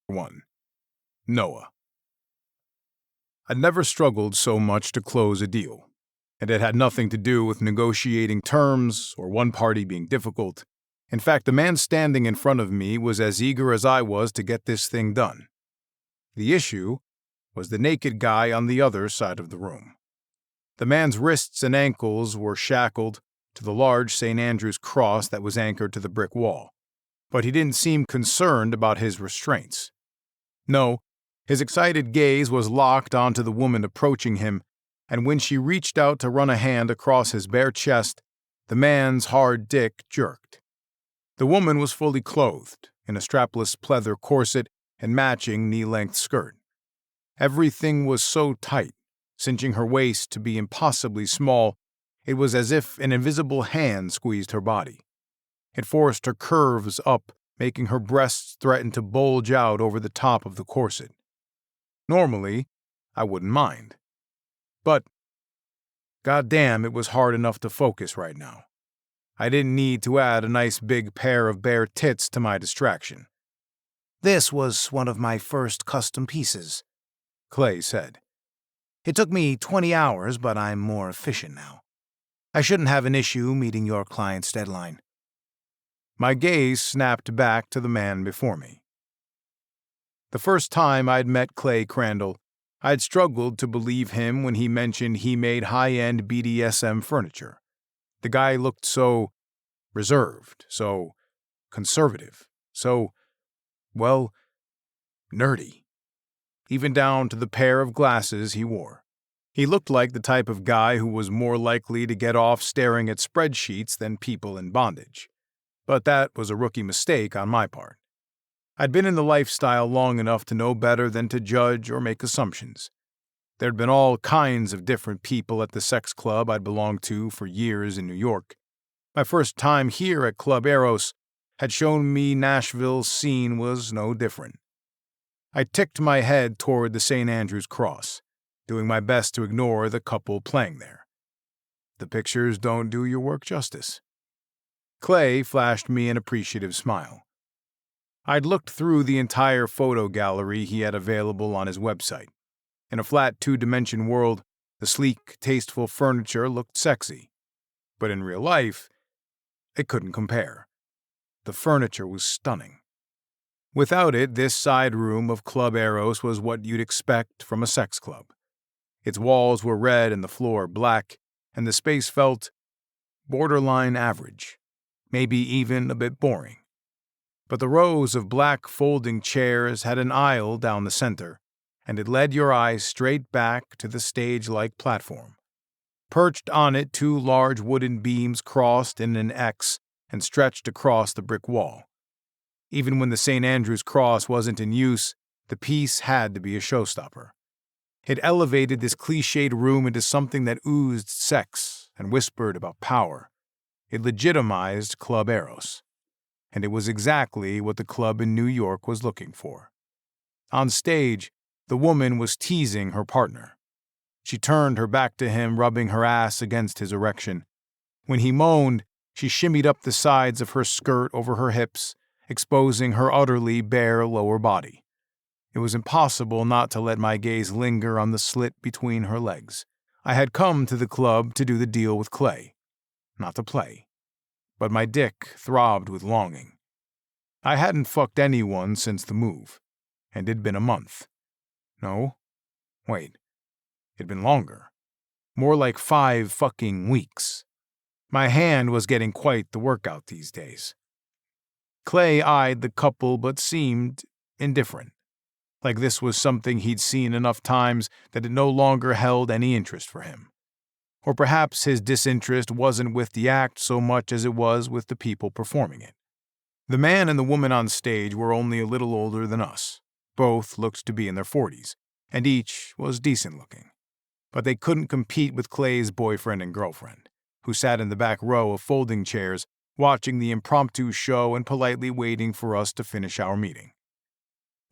1. Noah. I'd never struggled so much to close a deal, and it had nothing to do with negotiating terms or one party being difficult. In fact, the man standing in front of me was as eager as I was to get this thing done. The issue was the naked guy on the other side of the room. The man's wrists and ankles were shackled to the large St. Andrew's cross that was anchored to the brick wall, but he didn't seem concerned about his restraints. No, his excited gaze was locked onto the woman approaching him, and when she reached out to run a hand across his bare chest, the man's hard dick jerked. The woman was fully clothed, in a strapless pleather corset and matching knee-length skirt. Everything was so tight, cinching her waist to be impossibly small, it was as if an invisible hand squeezed her body. It forced her curves up, making her breasts threaten to bulge out over the top of the corset. Normally, I wouldn't mind. But, goddamn, it was hard enough to focus right now. I didn't need to add a nice big pair of bare tits to my distraction. "This was one of my first custom pieces," Clay said. "It took me 20 hours, but I'm more efficient now. I shouldn't have an issue meeting your client's deadline." My gaze snapped back to the man before me. The first time I'd met Clay Crandall, I'd struggled to believe him when he mentioned he made high-end BDSM furniture. The guy looked so reserved, so conservative, so, well, nerdy. Even down to the pair of glasses he wore. He looked like the type of guy who was more likely to get off staring at spreadsheets than people in bondage. But that was a rookie mistake on my part. I'd been in the lifestyle long enough to know better than to judge or make assumptions. There'd been all kinds of different people at the sex club I'd belonged to for years in New York. My first time here at Club Eros had shown me Nashville's scene was no different. I ticked my head toward the St. Andrew's cross, doing my best to ignore the couple playing there. The pictures don't do your work justice. Clay flashed me an appreciative smile. I'd looked through the entire photo gallery he had available on his website. In a flat two-dimension world, the sleek, tasteful furniture looked sexy. But in real life, it couldn't compare. The furniture was stunning. Without it, this side room of Club Eros was what you'd expect from a sex club. Its walls were red and the floor black, and the space felt borderline average, maybe even a bit boring. But the rows of black folding chairs had an aisle down the center, and it led your eyes straight back to the stage-like platform. Perched on it, two large wooden beams crossed in an X and stretched across the brick wall. Even when the St. Andrew's cross wasn't in use, the piece had to be a showstopper. It elevated this cliched room into something that oozed sex and whispered about power. It legitimized Club Eros. And it was exactly what the club in New York was looking for. On stage, the woman was teasing her partner. She turned her back to him, rubbing her ass against his erection. When he moaned, she shimmied up the sides of her skirt over her hips, exposing her utterly bare lower body. It was impossible not to let my gaze linger on the slit between her legs. I had come to the club to do the deal with Clay, not to play. But my dick throbbed with longing. I hadn't fucked anyone since the move, and it'd been a month. No, wait, it'd been longer. More like 5 fucking weeks. My hand was getting quite the workout these days. Clay eyed the couple but seemed indifferent, like this was something he'd seen enough times that it no longer held any interest for him. Or perhaps his disinterest wasn't with the act so much as it was with the people performing it. The man and the woman on stage were only a little older than us. Both looked to be in their 40s, and each was decent-looking. But they couldn't compete with Clay's boyfriend and girlfriend, who sat in the back row of folding chairs, watching the impromptu show and politely waiting for us to finish our meeting.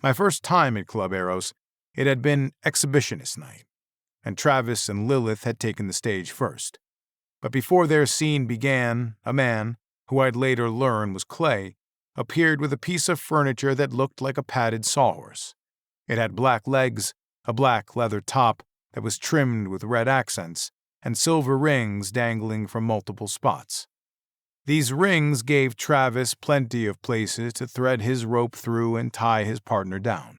My first time at Club Eros, it had been exhibitionist night, and Travis and Lilith had taken the stage first. But before their scene began, a man, who I'd later learn was Clay, appeared with a piece of furniture that looked like a padded sawhorse. It had black legs, a black leather top that was trimmed with red accents, and silver rings dangling from multiple spots. These rings gave Travis plenty of places to thread his rope through and tie his partner down.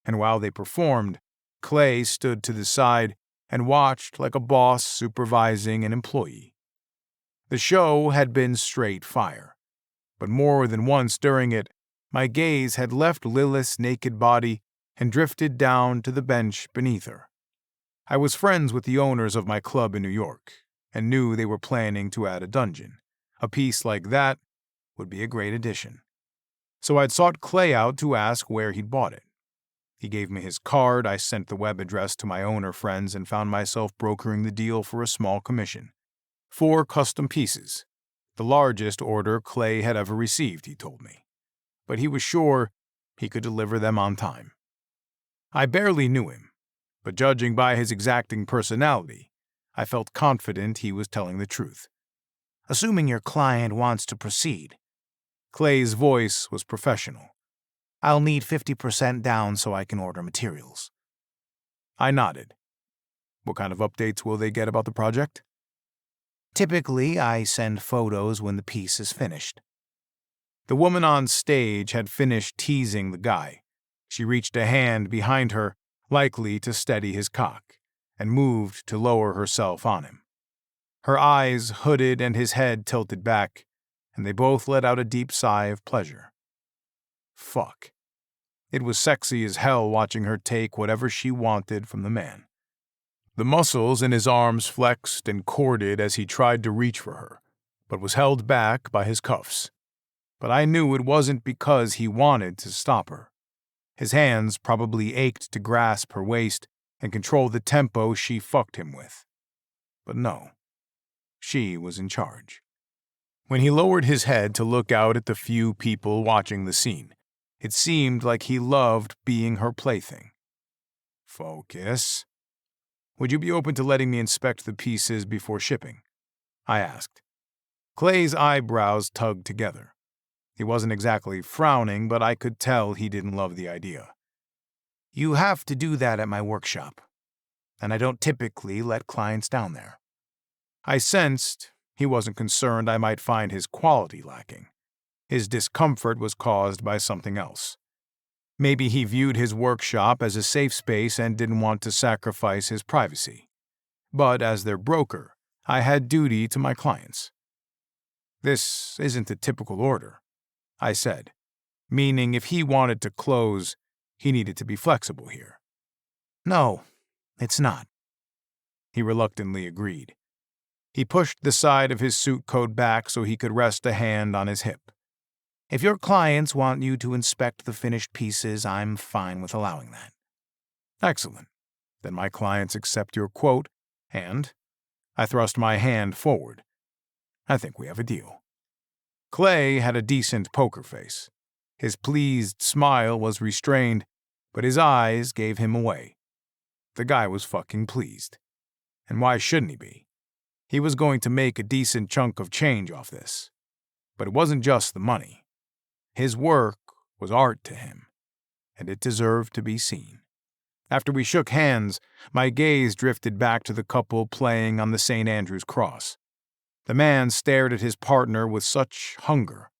And while they performed, Clay stood to the side and watched like a boss supervising an employee. The show had been straight fire, but more than once during it, my gaze had left Lilith's naked body and drifted down to the bench beneath her. I was friends with the owners of my club in New York and knew they were planning to add a dungeon. A piece like that would be a great addition. So I'd sought Clay out to ask where he'd bought it. He gave me his card, I sent the web address to my owner friends, and found myself brokering the deal for a small commission. 4 custom pieces, the largest order Clay had ever received, he told me. But he was sure he could deliver them on time. I barely knew him, but judging by his exacting personality, I felt confident he was telling the truth. Assuming your client wants to proceed. Clay's voice was professional. I'll need 50% down so I can order materials. I nodded. What kind of updates will they get about the project? Typically, I send photos when the piece is finished. The woman on stage had finished teasing the guy. She reached a hand behind her, likely to steady his cock, and moved to lower herself on him. Her eyes hooded and his head tilted back, and they both let out a deep sigh of pleasure. Fuck. It was sexy as hell watching her take whatever she wanted from the man. The muscles in his arms flexed and corded as he tried to reach for her, but was held back by his cuffs. But I knew it wasn't because he wanted to stop her. His hands probably ached to grasp her waist and control the tempo she fucked him with. But no, she was in charge. When he lowered his head to look out at the few people watching the scene, it seemed like he loved being her plaything. Focus. Would you be open to letting me inspect the pieces before shipping? I asked. Clay's eyebrows tugged together. He wasn't exactly frowning, but I could tell he didn't love the idea. You have to do that at my workshop, and I don't typically let clients down there. I sensed he wasn't concerned I might find his quality lacking. His discomfort was caused by something else. Maybe he viewed his workshop as a safe space and didn't want to sacrifice his privacy. But as their broker, I had duty to my clients. This isn't a typical order, I said, meaning if he wanted to close, he needed to be flexible here. No, it's not. He reluctantly agreed. He pushed the side of his suit coat back so he could rest a hand on his hip. If your clients want you to inspect the finished pieces, I'm fine with allowing that. Excellent. Then my clients accept your quote, and I thrust my hand forward. I think we have a deal. Clay had a decent poker face. His pleased smile was restrained, but his eyes gave him away. The guy was fucking pleased. And why shouldn't he be? He was going to make a decent chunk of change off this. But it wasn't just the money. His work was art to him, and it deserved to be seen. After we shook hands, my gaze drifted back to the couple playing on the St. Andrew's cross. The man stared at his partner with such hunger.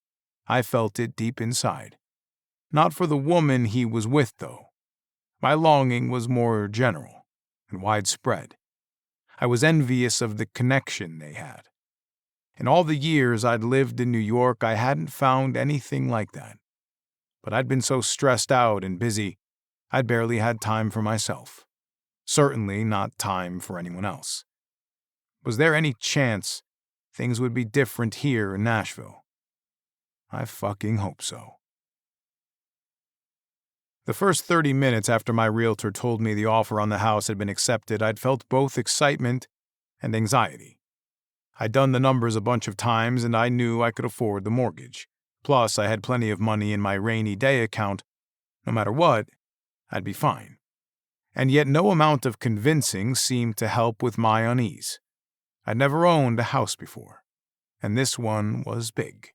I felt it deep inside. Not for the woman he was with, though. My longing was more general and widespread. I was envious of the connection they had. In all the years I'd lived in New York, I hadn't found anything like that. But I'd been so stressed out and busy, I'd barely had time for myself. Certainly not time for anyone else. Was there any chance things would be different here in Nashville? I fucking hope so. The first 30 minutes after my realtor told me the offer on the house had been accepted, I'd felt both excitement and anxiety. I'd done the numbers a bunch of times and I knew I could afford the mortgage. Plus, I had plenty of money in my rainy day account. No matter what, I'd be fine. And yet no amount of convincing seemed to help with my unease. I'd never owned a house before, and this one was big.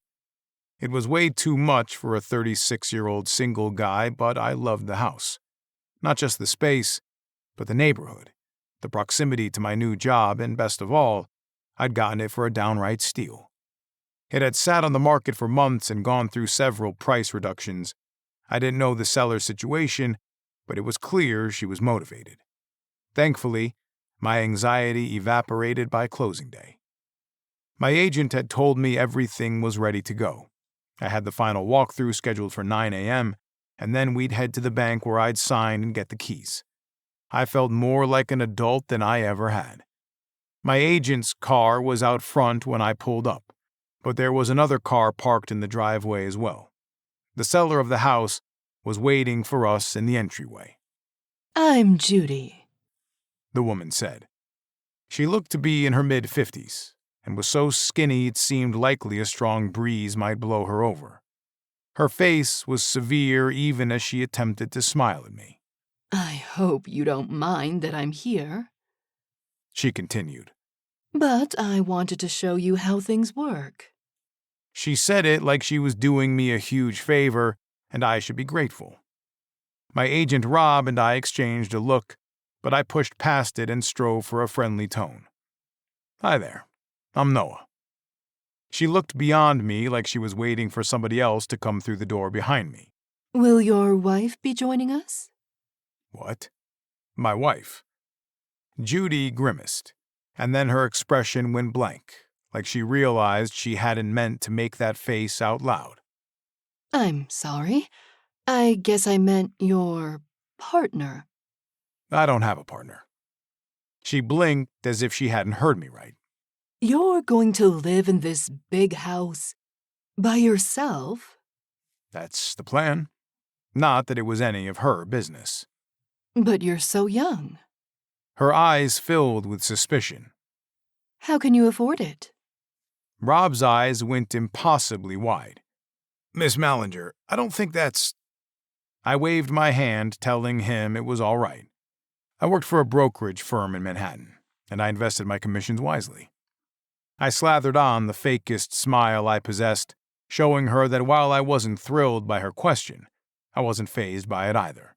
It was way too much for a 36-year-old single guy, but I loved the house. Not just the space, but the neighborhood, the proximity to my new job, and best of all, I'd gotten it for a downright steal. It had sat on the market for months and gone through several price reductions. I didn't know the seller's situation, but it was clear she was motivated. Thankfully, my anxiety evaporated by closing day. My agent had told me everything was ready to go. I had the final walkthrough scheduled for 9 a.m., and then we'd head to the bank where I'd sign and get the keys. I felt more like an adult than I ever had. My agent's car was out front when I pulled up, but there was another car parked in the driveway as well. The seller of the house was waiting for us in the entryway. "I'm Judy," the woman said. She looked to be in her mid-50s, and was so skinny it seemed likely a strong breeze might blow her over. Her face was severe even as she attempted to smile at me. "I hope you don't mind that I'm here, She continued. but I wanted to show you how things work." She said it like she was doing me a huge favor, and I should be grateful. My agent Rob and I exchanged a look, but I pushed past it and strove for a friendly tone. "Hi there. I'm Noah." She looked beyond me like she was waiting for somebody else to come through the door behind me. "Will your wife be joining us?" What? My wife. Judy grimaced, and then her expression went blank, like she realized she hadn't meant to make that face out loud. "I'm sorry. I guess I meant your partner." I don't have a partner. She blinked as if she hadn't heard me right. "You're going to live in this big house by yourself?" That's the plan. Not that it was any of her business. "But you're so young. Her eyes filled with suspicion. How can you afford it?" Rob's eyes went impossibly wide. "Miss Mallinger, I don't think that's—" I waved my hand, telling him it was all right. I worked for a brokerage firm in Manhattan, and I invested my commissions wisely. I slathered on the fakest smile I possessed, showing her that while I wasn't thrilled by her question, I wasn't fazed by it either.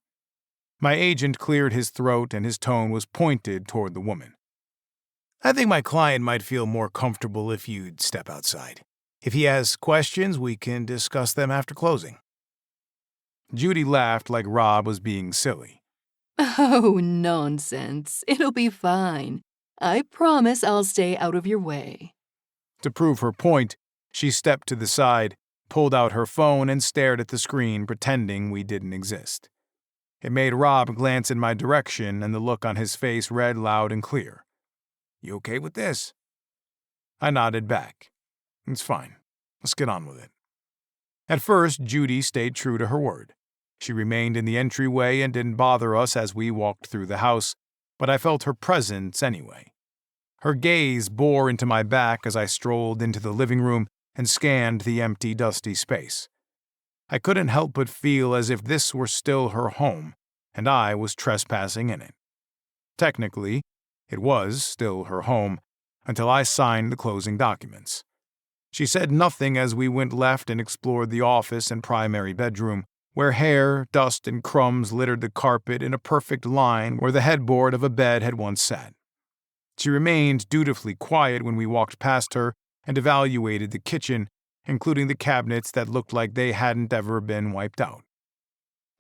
My agent cleared his throat and his tone was pointed toward the woman. "I think my client might feel more comfortable if you'd step outside. If he has questions, we can discuss them after closing." Judy laughed like Rob was being silly. "Oh, nonsense. It'll be fine. I promise I'll stay out of your way." To prove her point, she stepped to the side, pulled out her phone, and stared at the screen, pretending we didn't exist. It made Rob glance in my direction, and the look on his face read loud and clear. "You okay with this?" I nodded back. "It's fine. Let's get on with it." At first, Judy stayed true to her word. She remained in the entryway and didn't bother us as we walked through the house, but I felt her presence anyway. Her gaze bore into my back as I strolled into the living room and scanned the empty, dusty space. I couldn't help but feel as if this were still her home, and I was trespassing in it. Technically, it was still her home, until I signed the closing documents. She said nothing as we went left and explored the office and primary bedroom, where hair, dust, and crumbs littered the carpet in a perfect line where the headboard of a bed had once sat. She remained dutifully quiet when we walked past her and evaluated the kitchen, including the cabinets that looked like they hadn't ever been wiped out.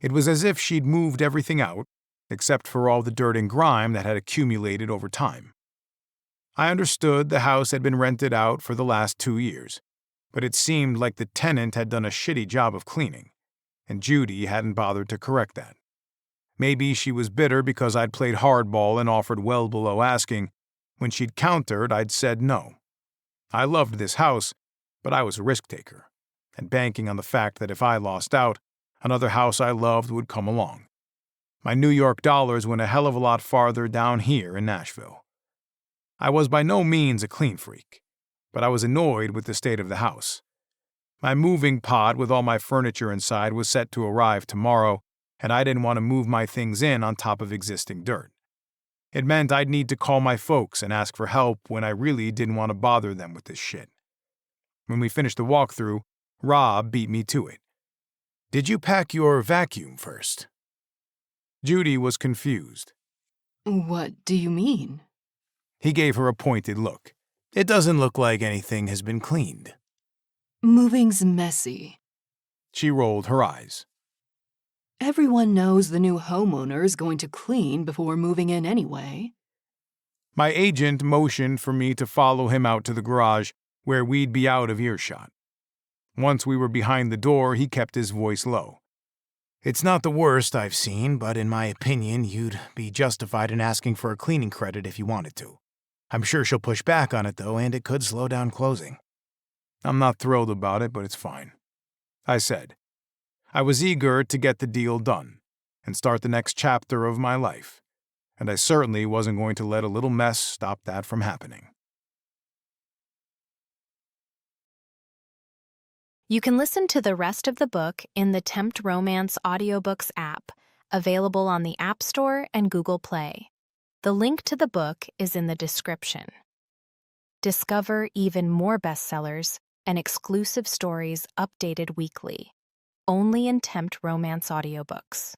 It was as if she'd moved everything out, except for all the dirt and grime that had accumulated over time. I understood the house had been rented out for the last 2 years, but it seemed like the tenant had done a shitty job of cleaning, and Judy hadn't bothered to correct that. Maybe she was bitter because I'd played hardball and offered well below asking. When she'd countered, I'd said no. I loved this house, but I was a risk taker, and banking on the fact that if I lost out, another house I loved would come along. My New York dollars went a hell of a lot farther down here in Nashville. I was by no means a clean freak, but I was annoyed with the state of the house. My moving pod with all my furniture inside was set to arrive tomorrow, and I didn't want to move my things in on top of existing dirt. It meant I'd need to call my folks and ask for help when I really didn't want to bother them with this shit. When we finished the walkthrough, Rob beat me to it. Did you pack your vacuum first? Judy was confused. What do you mean? He gave her a pointed look. It doesn't look like anything has been cleaned. Moving's messy. She rolled her eyes. Everyone knows the new homeowner is going to clean before moving in anyway. My agent motioned for me to follow him out to the garage where we'd be out of earshot. Once we were behind the door, he kept his voice low. It's not the worst I've seen, but in my opinion, you'd be justified in asking for a cleaning credit if you wanted to. I'm sure she'll push back on it, though, and it could slow down closing. I'm not thrilled about it, but it's fine, I said. I was eager to get the deal done and start the next chapter of my life, and I certainly wasn't going to let a little mess stop that from happening. You can listen to the rest of the book in the Tempt Romance audiobooks app, available on the App Store and Google Play. The link to the book is in the description. Discover even more bestsellers and exclusive stories updated weekly, only in Tempt Romance audiobooks.